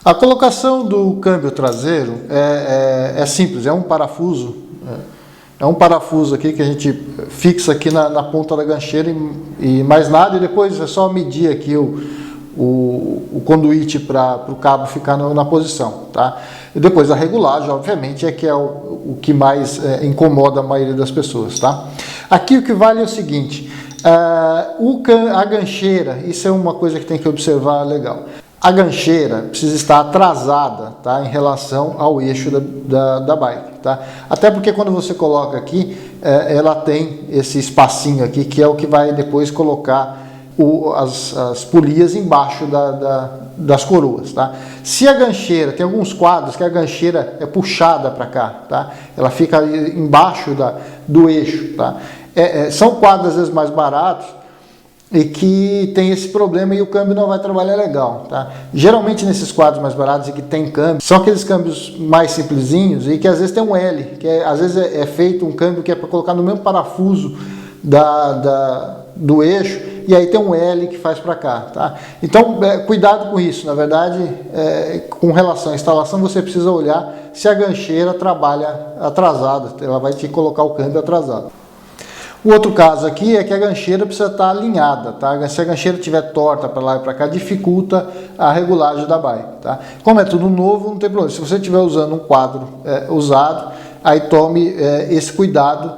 A colocação do câmbio traseiro é simples, é um parafuso. É um parafuso aqui que a gente fixa aqui na ponta da gancheira e mais nada, e depois é só medir aqui o conduíte para o cabo ficar na posição, tá? E depois a regulagem, obviamente, é que é o que mais incomoda a maioria das pessoas, tá? Aqui o que vale é o seguinte, a gancheira, isso é uma coisa que tem que observar legal. A gancheira precisa estar atrasada, tá, em relação ao eixo da bike, tá? Até porque quando você coloca aqui, ela tem esse espacinho aqui, que é o que vai depois colocar as polias embaixo das coroas, tá? Se a gancheira, tem alguns quadros que a gancheira é puxada para cá, tá? Ela fica embaixo do eixo, tá? São quadros às vezes mais baratos, e que tem esse problema e o câmbio não vai trabalhar legal, tá? Geralmente nesses quadros mais baratos e que tem câmbio, são aqueles câmbios mais simplesinhos e que às vezes tem um L, que às vezes é feito um câmbio que é para colocar no mesmo parafuso do eixo, e aí tem um L que faz para cá, tá? Então, cuidado com isso. Na verdade, com relação à instalação, você precisa olhar se a gancheira trabalha atrasada, ela vai te colocar o câmbio atrasado. O outro caso aqui é que a gancheira precisa estar alinhada, tá? Se a gancheira estiver torta para lá e para cá, dificulta a regulagem da bike, tá? Como é tudo novo, não tem problema. Se você estiver usando um quadro usado, aí tome esse cuidado.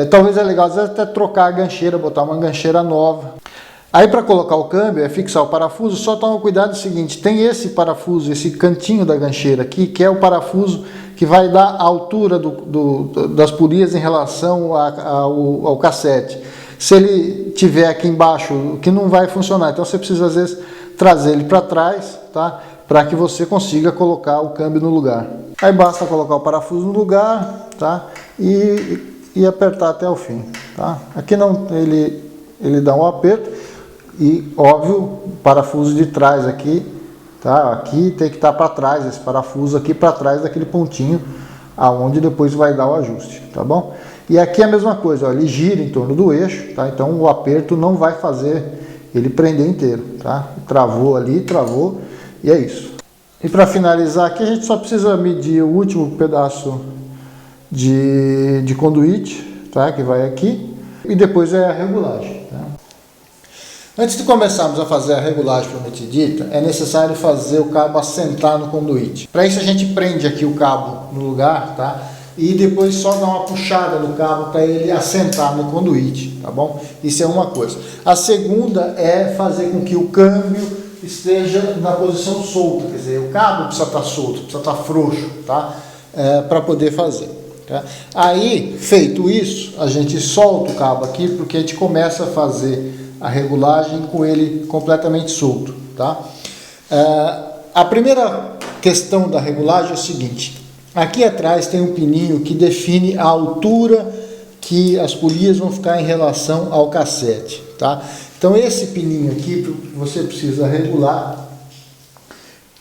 Talvez é legal, às vezes, até trocar a gancheira, botar uma gancheira nova. Aí para colocar o câmbio, fixar o parafuso, só toma cuidado do seguinte, tem esse parafuso, esse cantinho da gancheira aqui, que é o parafuso que vai dar a altura das polias em relação ao cassete. Se ele tiver aqui embaixo, que não vai funcionar, então você precisa às vezes trazer ele para trás, tá? Para que você consiga colocar o câmbio no lugar. Aí basta colocar o parafuso no lugar, tá? E apertar até o fim, tá? Aqui não, ele dá um aperto e, óbvio, o parafuso de trás aqui, tá? Aqui tem que estar para trás, esse parafuso aqui para trás daquele pontinho, aonde depois vai dar o ajuste, tá bom? E aqui é a mesma coisa, ó, ele gira em torno do eixo, tá? Então o aperto não vai fazer ele prender inteiro, tá? Travou ali, travou, e é isso. E para finalizar aqui, a gente só precisa medir o último pedaço de conduíte, tá? Que vai aqui, e depois é a regulagem, tá? Antes de começarmos a fazer a regulagem propriamente dita, é necessário fazer o cabo assentar no conduíte. Para isso a gente prende aqui o cabo no lugar, tá? E depois só dá uma puxada no cabo para ele assentar no conduíte, tá bom? Isso é uma coisa. A segunda é fazer com que o câmbio esteja na posição solta, quer dizer, o cabo precisa estar solto, precisa estar frouxo, tá? Para poder fazer. Tá? Aí, feito isso, a gente solta o cabo aqui, porque a gente começa a fazer a regulagem com ele completamente solto, tá? A primeira questão da regulagem é o seguinte, aqui atrás tem um pininho que define a altura que as polias vão ficar em relação ao cassete, tá? Então esse pininho aqui você precisa regular,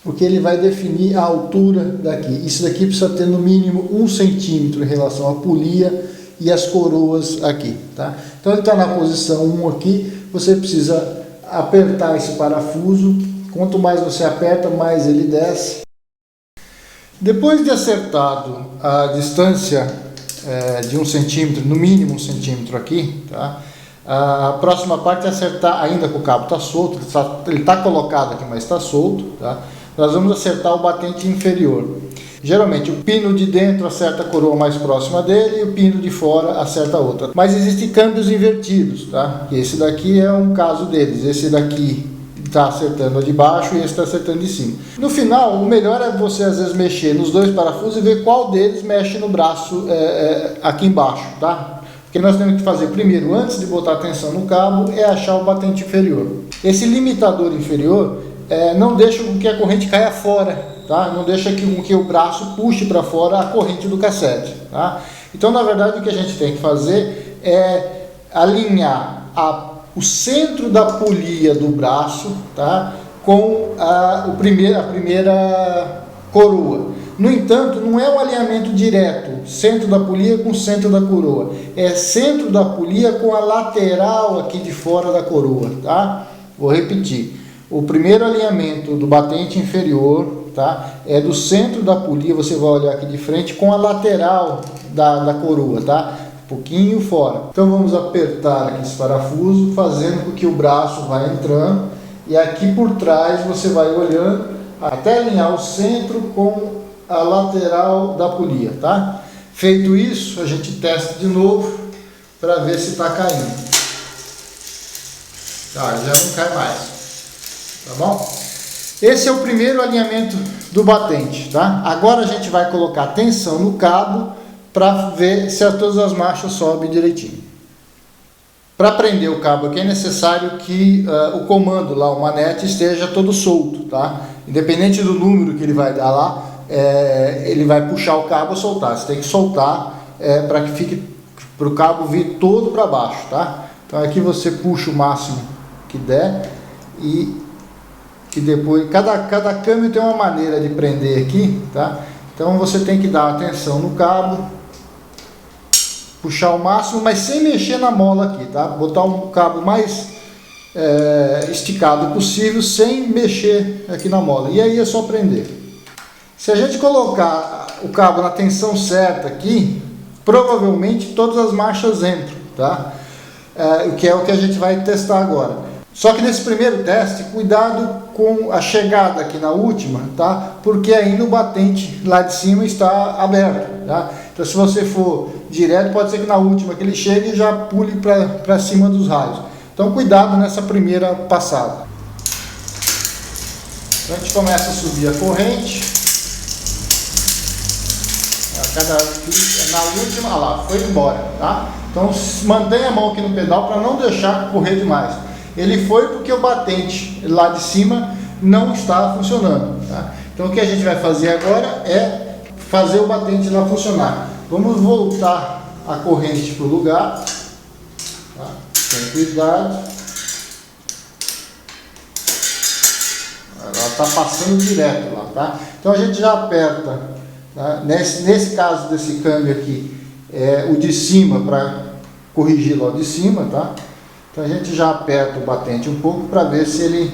porque ele vai definir a altura daqui. Isso daqui precisa ter no mínimo 1 centímetro em relação à polia e as coroas aqui, tá? Então ele está na posição 1 aqui, você precisa apertar esse parafuso, quanto mais você aperta, mais ele desce. Depois de acertado a distância de 1 centímetro, no mínimo 1 centímetro aqui, tá? A próxima parte é acertar, ainda que o cabo está solto, ele está colocado aqui, mas está solto, tá? Nós vamos acertar o batente inferior. Geralmente o pino de dentro acerta a coroa mais próxima dele e o pino de fora acerta a outra. Mas existem câmbios invertidos, tá? Esse daqui é um caso deles. Esse daqui está acertando a de baixo e esse está acertando de cima. No final, o melhor é você às vezes mexer nos dois parafusos e ver qual deles mexe no braço aqui embaixo, tá? O que nós temos que fazer primeiro, antes de botar a tensão no cabo, é achar o batente inferior. Esse limitador inferior não deixa com que a corrente caia fora. Tá? Não deixa com que o braço puxe para fora a corrente do cassete. Tá? Então, na verdade, o que a gente tem que fazer é alinhar o centro da polia do braço, tá? Com a primeira coroa. No entanto, não é um alinhamento direto, centro da polia com o centro da coroa. É centro da polia com a lateral aqui de fora da coroa. Tá? Vou repetir. O primeiro alinhamento do batente inferior tá? É do centro da polia, você vai olhar aqui de frente com a lateral da coroa, tá? Um pouquinho fora. Então vamos apertar aqui esse parafuso, fazendo com que o braço vá entrando. E aqui por trás você vai olhando até alinhar o centro com a lateral da polia, tá? Feito isso, a gente testa de novo para ver se está caindo. Tá, já não cai mais, tá bom? Esse é o primeiro alinhamento do batente, tá? Agora a gente vai colocar tensão no cabo para ver se todas as marchas sobem direitinho. Para prender o cabo aqui é necessário que o comando lá, o manete, esteja todo solto, tá? Independente do número que ele vai dar lá, ele vai puxar o cabo ou soltar. Você tem que soltar para que fique, para o cabo vir todo para baixo, tá? Então aqui você puxa o máximo que der e depois cada câmbio tem uma maneira de prender aqui, tá? Então você tem que dar atenção no cabo, puxar o máximo, mas sem mexer na mola aqui, tá? Botar um cabo mais esticado possível, sem mexer aqui na mola. E aí é só prender. Se a gente colocar o cabo na tensão certa aqui, provavelmente todas as marchas entram, tá? Que é o que a gente vai testar agora. Só que nesse primeiro teste, cuidado com a chegada aqui na última, tá? Porque ainda o batente lá de cima está aberto, tá? Então se você for direto, pode ser que na última que ele chegue e já pule para cima dos raios. Então cuidado nessa primeira passada. Então a gente começa a subir a corrente. Na última, olha lá, foi embora, tá? Então mantenha a mão aqui no pedal para não deixar correr demais. Ele foi porque o batente lá de cima não está funcionando, tá? Então o que a gente vai fazer agora é fazer o batente lá funcionar. Vamos voltar a corrente para o lugar, tá? Com cuidado. Ela está passando direto lá, tá? Então a gente já aperta, tá? Nesse caso desse câmbio aqui, o de cima para corrigir lá de cima, tá? Então a gente já aperta o batente um pouco para ver se ele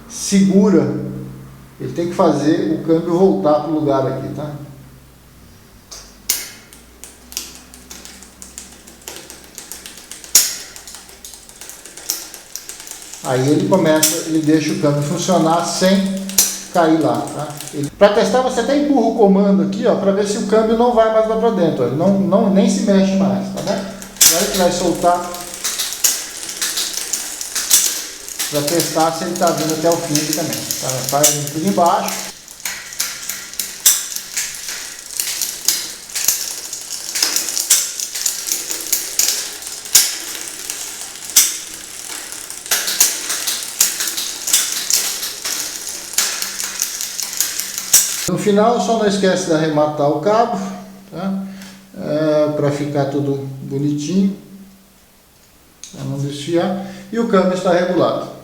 segura. Ele tem que fazer o câmbio voltar para o lugar aqui, tá? Aí ele deixa o câmbio funcionar sem cair lá, tá? Para testar você até empurra o comando aqui, ó, para ver se o câmbio não vai mais lá para dentro, ó. Ele nem se mexe mais, tá bom? Agora que vai soltar para testar se ele está vindo até o fim aqui também. Tá? Faz tudo embaixo. No final, só não esquece de arrematar o cabo, tá? Para ficar tudo bonitinho, para não desfiar, e o câmbio está regulado.